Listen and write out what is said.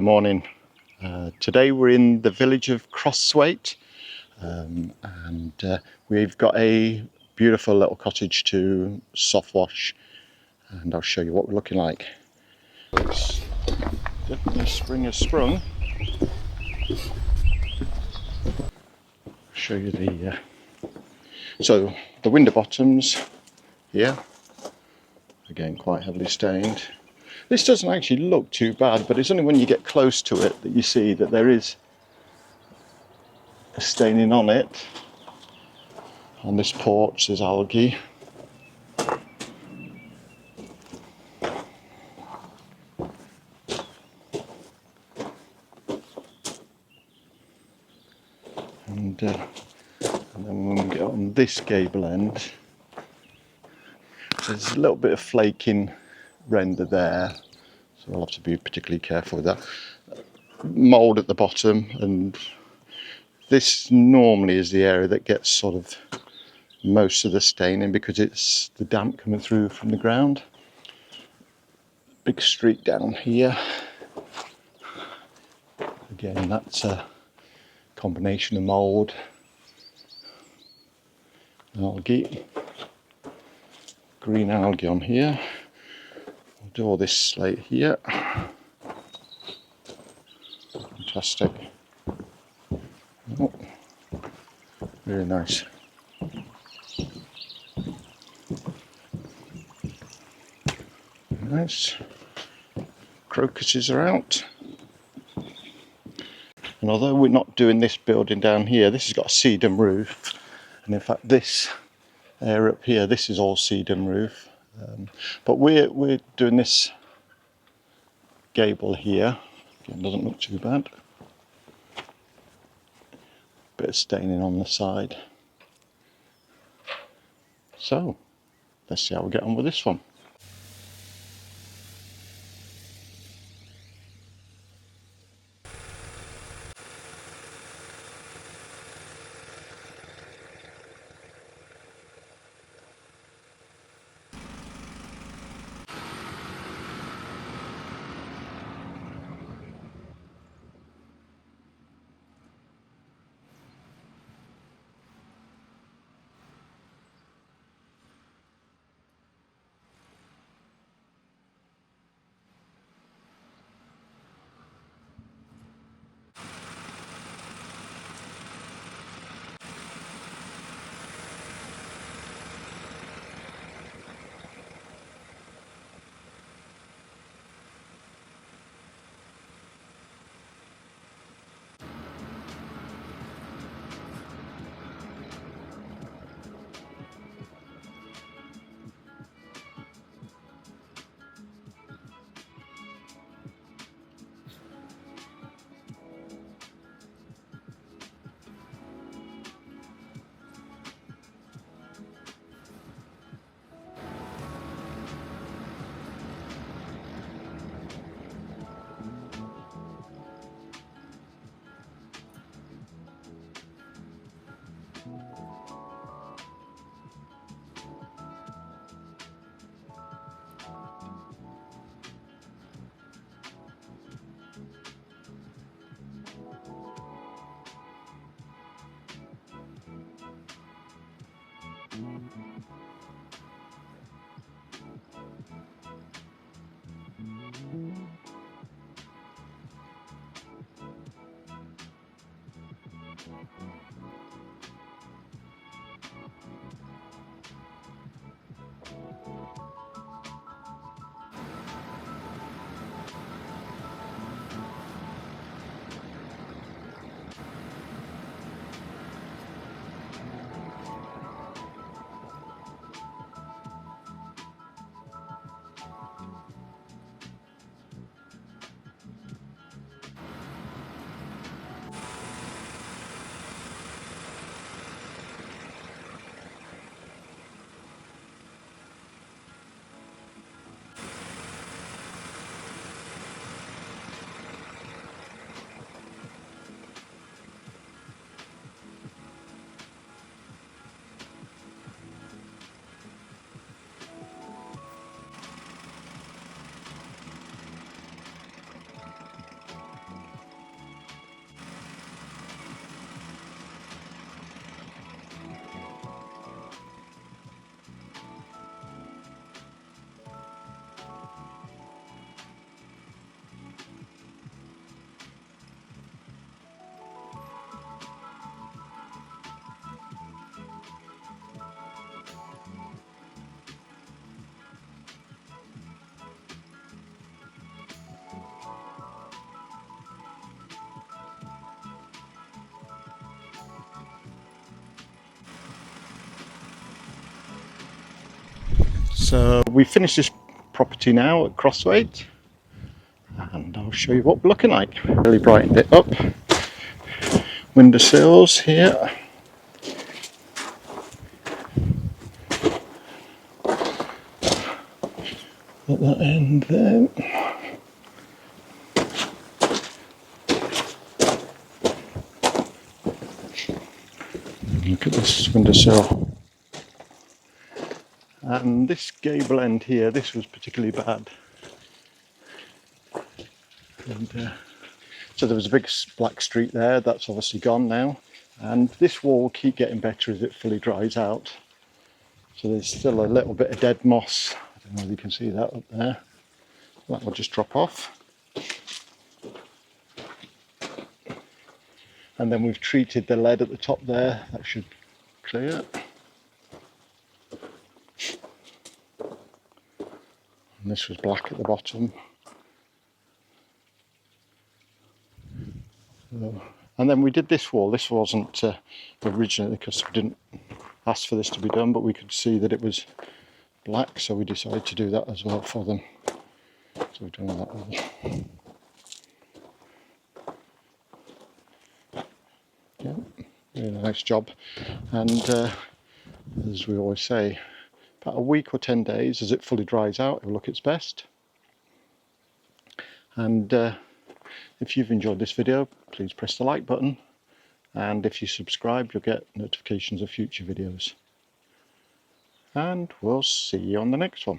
morning. Today we're in the village of Crossthwaite, and we've got a beautiful little cottage to soft wash, and I'll show you what we're looking like. It's definitely spring has sprung. Show you the so the window bottoms here, again quite heavily stained. This doesn't actually look too bad, but it's only when you get close to it that you see that there is a staining on it. On this porch there's algae. And then when we get on this gable end, there's a little bit of flaking render there, so I'll have to be particularly careful with that. Mould at the bottom, and this normally is the area that gets sort of most of the staining because it's the damp coming through from the ground. Big streak down here. Again, that's a combination of mould, algae, green algae on here. We'll do all this slate here. Fantastic. Oh, very nice. Nice. Crocuses are out. And although we're not doing this building down here, this has got a sedum roof. And in fact, this area up here, this is all sedum roof. But we're doing this gable here. Again, doesn't look too bad. Bit of staining on the side. So, let's see how we get on with this one. So we finished this property now at Crosswaite, and I'll show you what we're looking like. Really brightened it up. Windowsills here. At that end there. Look at this windowsill. And this gable end here, this was particularly bad. And, so there was a big black streak there, that's obviously gone now. And this wall will keep getting better as it fully dries out. So there's still a little bit of dead moss. I don't know if you can see that up there. That will just drop off. And then we've treated the lead at the top there, that should clear. And this was black at the bottom. And then we did this wall. This wasn't originally because we didn't ask for this to be done, but we could see that it was black, so we decided to do that as well for them. So we've done that wall. Yeah, really nice job. And as we always say, about a week or 10 days as it fully dries out, it will look its best. And if you've enjoyed this video, please press the like button, and if you subscribe you'll get notifications of future videos. And we'll see you on the next one.